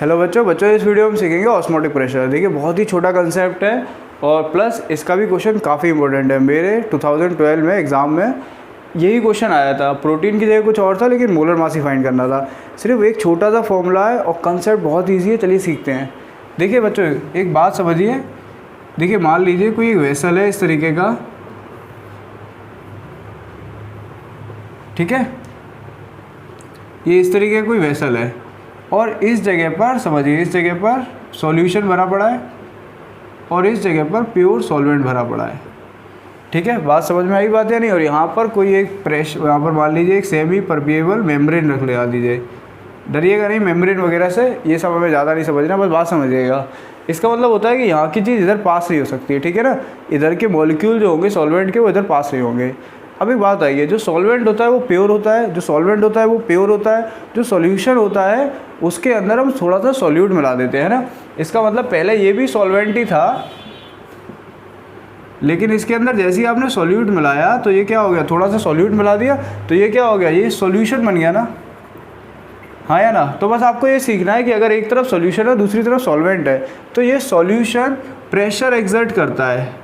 Hello बच्चों इस video में हम सीखेंगे ऑस्मोटिक प्रेशर। देखिए बहुत ही छोटा कंसेप्ट है और प्लस इसका भी क्वेश्चन काफ़ी इंपॉर्टेंट है। मेरे 2012 में एग्ज़ाम में यही क्वेश्चन आया था। प्रोटीन की जगह कुछ और था लेकिन मोलर मास ही फाइंड करना था। सिर्फ एक छोटा सा फॉर्मूला है और कंसेप्ट बहुत ईजी है। चलिए सीखते हैं। देखिए बच्चों एक बात समझिए। देखिए मान लीजिए कोई एक वेसल है इस तरीके का, ठीक है, ये इस तरीके का कोई वेसल है और इस जगह पर समझिए, इस जगह पर सॉल्यूशन भरा पड़ा है और इस जगह पर प्योर सॉल्वेंट भरा पड़ा है। ठीक है, बात समझ में आई बात या नहीं। और यहाँ पर कोई एक प्रेशर, यहाँ पर मान लीजिए एक सेमी परमिएबल मेम्ब्रेन रख लगा दीजिए। डरिएगा नहीं मेम्ब्रेन वगैरह से, ये सब हमें ज़्यादा नहीं समझना, बस बात समझिएगा। इसका मतलब होता है कि यहाँ की चीज़ इधर पास नहीं हो सकती है, ठीक है ना। इधर के मॉलिक्यूल जो होंगे सॉल्वेंट के वो इधर पास नहीं होंगे। अब एक बात आई है, जो सॉल्वेंट होता है वो प्योर होता है, जो सॉल्वेंट होता है वो प्योर होता है, जो सॉल्यूशन होता है उसके अंदर हम थोड़ा सा सॉल्यूट मिला देते हैं ना। इसका मतलब पहले ये भी सॉल्वेंट ही था लेकिन इसके अंदर जैसे ही आपने सॉल्यूट मिलाया तो ये क्या हो गया, थोड़ा सा सॉल्यूट मिला दिया तो ये क्या हो गया, ये सॉल्यूशन बन गया ना, हाँ या ना। तो बस आपको ये सीखना है कि अगर एक तरफ सॉल्यूशन है दूसरी तरफ सॉल्वेंट है तो ये सॉल्यूशन प्रेशर एक्सर्ट करता है।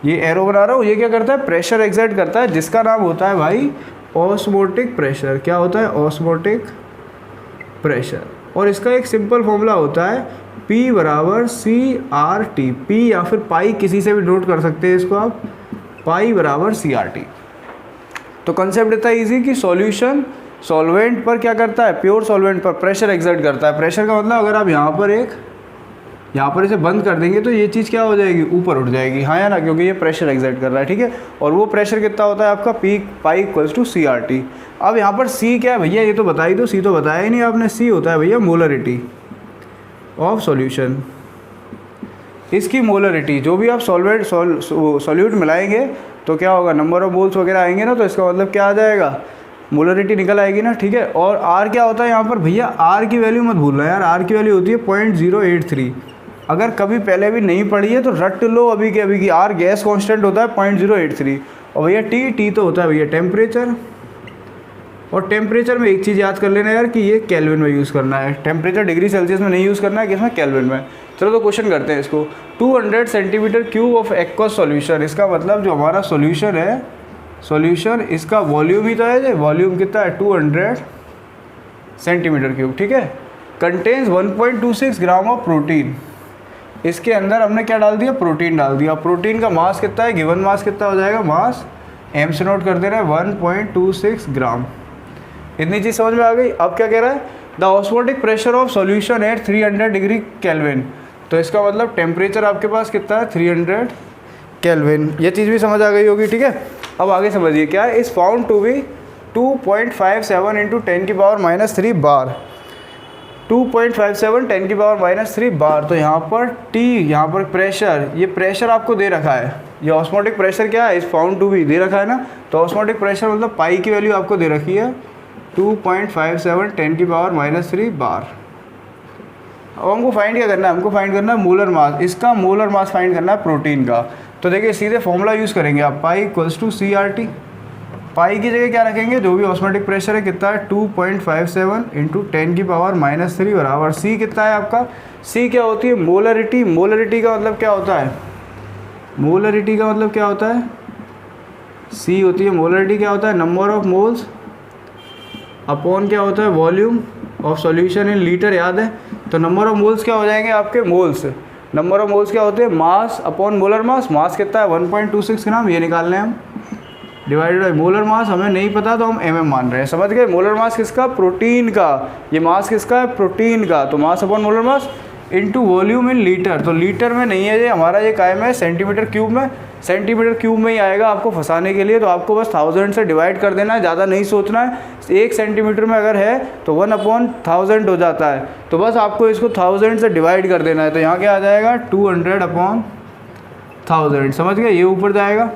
ये एरो बना रहा हूँ, ये क्या करता है, प्रेशर एक्सर्ट करता है, जिसका नाम होता है भाई ऑस्मोटिक प्रेशर। क्या होता है, ऑस्मोटिक प्रेशर। और इसका एक सिंपल फॉर्मूला होता है P बराबर CRT। P या फिर पाई किसी से भी नोट कर सकते हैं इसको आप, पाई बराबर CRT। तो कंसेप्ट इतना इजी कि सॉल्यूशन सॉल्वेंट पर क्या करता है, प्योर सॉल्वेंट पर प्रेशर एक्सर्ट करता है। प्रेशर का मतलब अगर आप यहाँ पर इसे बंद कर देंगे तो ये चीज़ क्या हो जाएगी, ऊपर उठ जाएगी, हाँ या ना, क्योंकि ये प्रेशर एक्सर्ट कर रहा है, ठीक है। और वो प्रेशर कितना होता है आपका, पाई इक्वल्स टू CRT। अब यहाँ पर C क्या है भैया, ये तो बता ही दो। C तो बताया ही नहीं आपने। C होता है भैया मोलरिटी ऑफ सॉल्यूशन। इसकी मोलरिटी, जो भी आप सॉल्यूट मिलाएंगे तो क्या होगा, नंबर ऑफ मोल्स वगैरह आएंगे ना, तो इसका मतलब क्या आ जाएगा, मोलरिटी निकल आएगी ना, ठीक है। और R क्या होता है यहाँ पर भैया, R की वैल्यू मत भूलना यार। R की वैल्यू होती है 0.083। अगर कभी पहले भी नहीं पढ़ी है तो रट लो अभी के अभी की। R गैस कांस्टेंट होता है 0.083। और भैया T तो होता है भैया टेम्परेचर। और टेम्परेचर में एक चीज़ याद कर लेना यार कि ये केल्विन में यूज़ करना है। टेम्परेचर डिग्री सेल्सियस में नहीं यूज़ करना है, किसमें, केल्विन में। चलो तो क्वेश्चन करते हैं इसको। 200 centimetre cube of aqueous solution. इसका मतलब जो हमारा सॉल्यूशन है, सॉल्यूशन इसका वॉल्यूम ही तो है। वॉल्यूम कितना है, 200 सेंटीमीटर क्यूब, ठीक है। Contains 1.26 gram of protein. इसके अंदर हमने क्या डाल दिया, प्रोटीन डाल दिया। प्रोटीन का मास कितना है, गिवन मास कितना हो जाएगा, मास एम से नोट कर दे रहे हैं 1.26 ग्राम। इतनी चीज़ समझ में आ गई। अब क्या कह रहा है, the osmotic pressure of solution at 300 degree kelvin. तो इसका मतलब टेम्परेचर आपके पास कितना है, 300 केल्विन। ये चीज़ भी समझ आ गई होगी, ठीक है। अब आगे समझिए क्या है, इस फाउंड टू बी 2.57 इंटू 10⁻³ बार। 2.57 10⁻³ बार। तो यहाँ पर T, यहाँ पर प्रेशर, ये प्रेशर आपको दे रखा है। ये ऑस्मोटिक प्रेशर क्या है, इस फाउंड टू बी दे रखा है ना। तो ऑस्मोटिक प्रेशर मतलब पाई की वैल्यू आपको दे रखी है 2.57 10⁻³ बार। अब हमको फाइंड क्या करना है, हमको फाइंड करना है मोलर मास। इसका मोलर मास फाइंड करना है प्रोटीन का। तो देखिए सीधे फॉर्मूला यूज़ करेंगे आप, पाई इक्वल्स टू CRT। पाई की जगह क्या रखेंगे, जो भी ऑस्मोटिक प्रेशर है कितना है, 2.57 इंटू 10⁻³ बराबर C कितना है आपका, C क्या होती है, मोलरिटी। मोलरिटी का मतलब क्या होता है, मोलरिटी का मतलब क्या होता है, C होती है मोलरिटी। क्या होता है, नंबर ऑफ मोल्स अपॉन क्या होता है, volume of solution in litre, याद है। तो नंबर ऑफ मोल्स क्या हो जाएंगे आपके, मोल्स। नंबर ऑफ मोल्स क्या होते हैं, मास अपॉन मोलर मास। मास कितना है 1.26 ग्राम, ये निकालने हैं हम, डिवाइडेड बाई मोलर मास। हमें नहीं पता तो हम mm मान रहे हैं, समझ गए। मोलर मास किसका, प्रोटीन का। ये मास किसका है, प्रोटीन का। तो mass upon molar mass into volume in litre. तो लीटर में नहीं है ये हमारा, ये कायम है सेंटीमीटर क्यूब में। सेंटीमीटर क्यूब में ही आएगा आपको फंसाने के लिए। तो आपको बस 1000 से डिवाइड कर देना है, ज़्यादा नहीं सोचना है। 1 सेंटीमीटर में अगर है तो 1/1000 हो जाता है। तो बस आपको इसको 1000 से डिवाइड कर देना है। तो यहाँ क्या आ जाएगा, 200/1000, समझ गए। ये ऊपर जाएगा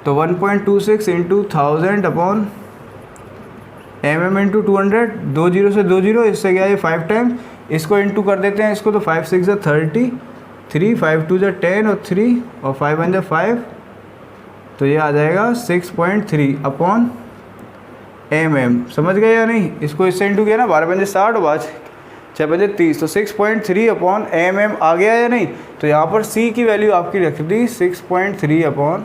तो 1.26 इंटू 1000 अपॉन mm इंटू 200, 2 0 से 2 0, इससे क्या है 5 टाइम्स। इसको इंटू कर देते हैं इसको, तो 5 6 = 30, 3 5 2 = 10 और 3 और 5 1 = 5। तो ये आ जाएगा 6.3 अपॉन mm, समझ गए या नहीं। इसको इससे इंटू किया ना, 12 5 60 और 5 6×5 30, तो 6.3 अपॉन mm आ गया या नहीं। तो यहाँ पर c की वैल्यू आपकी रख दी 6.3 अपॉन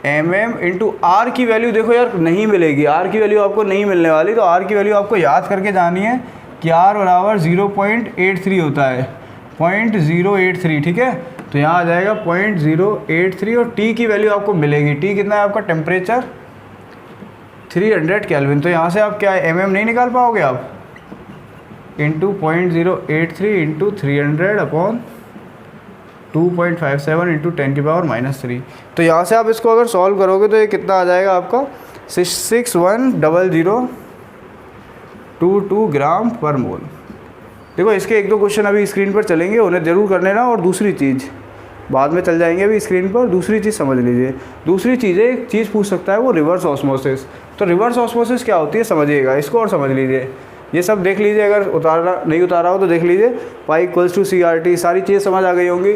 mm इंटू आर की वैल्यू देखो यार नहीं मिलेगी, आर की वैल्यू आपको नहीं मिलने वाली। तो आर की वैल्यू आपको याद करके जानी है कि आर बराबर 0.83 होता है, 0.083, ठीक है। तो यहाँ आ जाएगा 0.083 और टी की वैल्यू आपको मिलेगी। टी कितना है आपका टेम्परेचर 300 केल्विन। तो यहाँ से आप क्या mm नहीं निकाल पाओगे आप, इंटू 0.083 इंटू 300 अपॉन 2.57 इंटू 10⁻³ तो यहाँ से आप इसको अगर सॉल्व करोगे तो ये कितना आ जाएगा आपका 6610022 ग्राम पर मोल। देखो इसके एक दो क्वेश्चन अभी स्क्रीन पर चलेंगे, उन्हें ज़रूर कर लेना। और दूसरी चीज़ बाद में चल जाएंगे, अभी स्क्रीन पर दूसरी चीज़ समझ लीजिए। दूसरी चीज़ एक चीज़ पूछ सकता है वो रिवर्स ऑस्मोसिस। तो रिवर्स ऑस्मोसिस क्या होती है समझिएगा इसको और समझ लीजिए, ये सब देख लीजिए। अगर उतारा नहीं उतारा हो तो देख लीजिए। पाई इक्वल्स टू CRT, सारी चीज़ें समझ आ गई होंगी।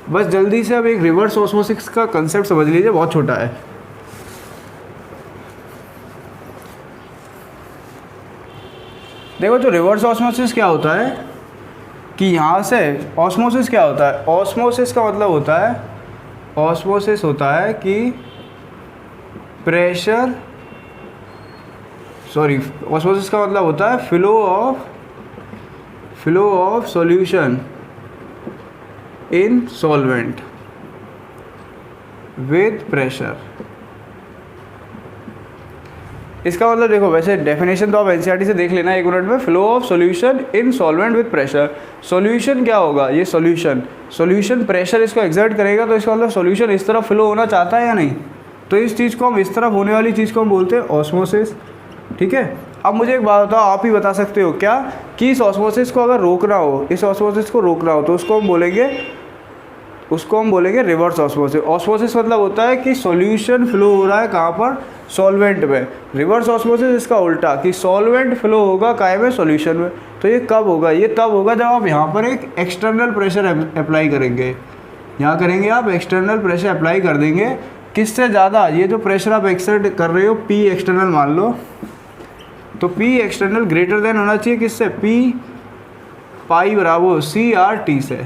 बस जल्दी से अब एक रिवर्स ऑस्मोसिस का कंसेप्ट समझ लीजिए, बहुत छोटा है। देखो जो रिवर्स ऑस्मोसिस क्या होता है कि यहाँ से ऑस्मोसिस क्या होता है, ऑस्मोसिस का मतलब होता है, ऑस्मोसिस होता है कि प्रेशर, सॉरी ऑस्मोसिस का मतलब होता है flow of solution in solvent with pressure. इसका मतलब देखो, वैसे डेफिनेशन तो आप NCERT से देख लेना 1 मिनट में। Flow of solution in solvent with pressure, solution क्या होगा, ये सॉल्यूशन प्रेशर इसको एक्सर्ट करेगा, तो इसका मतलब सॉल्यूशन इस तरफ फ्लो होना चाहता है या नहीं। तो इस चीज़ को हम, इस तरफ होने वाली चीज़ को हम बोलते हैं ऑस्मोसिस, ठीक है। अब मुझे एक बात बताओ, आप ही बता सकते हो क्या कि इस ऑस्मोसिस को अगर रोकना हो, इस ऑस्मोसिस को रोकना हो तो उसको हम बोलेंगे रिवर्स ऑस्मोसिस। ऑस्मोसिस मतलब होता है कि सॉल्यूशन फ्लो हो रहा है कहाँ पर, सॉल्वेंट में। रिवर्स ऑस्मोसिस इसका उल्टा कि सॉल्वेंट फ्लो होगा काय में, सॉल्यूशन में। तो ये कब होगा, ये तब होगा जब आप यहाँ पर एक एक्सटर्नल प्रेशर अप्लाई करेंगे। यहाँ करेंगे आप एक्सटर्नल प्रेशर अप्लाई कर देंगे, किससे ज़्यादा, ये जो प्रेशर आप एक्सर्ट कर रहे हो P एक्सटर्नल मान लो, तो P एक्सटर्नल ग्रेटर देन होना चाहिए किससे, P पाई बराबर CRT से।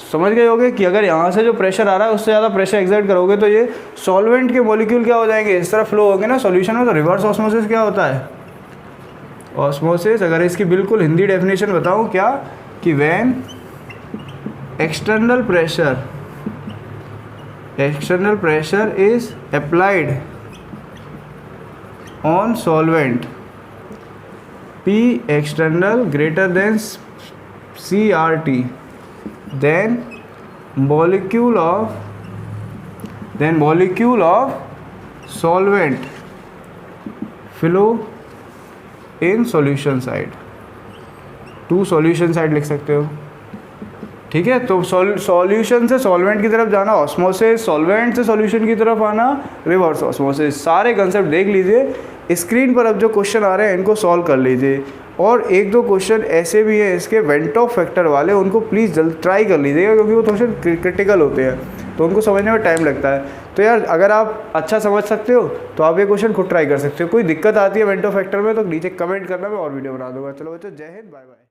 समझ गए होगे कि अगर यहाँ से जो प्रेशर आ रहा है उससे ज़्यादा प्रेशर एक्सर्ट करोगे तो ये सॉल्वेंट के मॉलिक्यूल क्या हो जाएंगे, इस तरह फ्लो होंगे ना सॉल्यूशन में। तो रिवर्स ऑस्मोसिस क्या होता है, ऑस्मोसिस अगर इसकी बिल्कुल हिंदी डेफिनेशन बताऊँ क्या, कि when external pressure is applied on solvent P external greater than CRT, then molecule of solvent flow in solution side, to solution side लिख सकते हो, ठीक है। तो सॉल्यूशन से सॉल्वेंट की तरफ जाना ऑस्मोसिस, सॉल्वेंट से सॉल्यूशन की तरफ आना रिवर्स ऑस्मोसिस। सारे कंसेप्ट देख लीजिए स्क्रीन पर। अब जो क्वेश्चन आ रहे हैं इनको सॉल्व कर लीजिए। और एक दो क्वेश्चन ऐसे भी हैं इसके वेंटॉफ फैक्टर वाले, उनको प्लीज़ जल्द ट्राई कर लीजिएगा क्योंकि वो थोड़े से क्रिटिकल होते हैं, तो उनको समझने में टाइम लगता है। तो यार अगर आप अच्छा समझ सकते हो तो आप ये क्वेश्चन खुद ट्राई कर सकते हो। कोई दिक्कत आती है वेंटॉफ फैक्टर में तो नीचे कमेंट करना, मैं और वीडियो बना दूंगा। चलो बच्चों, जय हिंद, बाय बाय।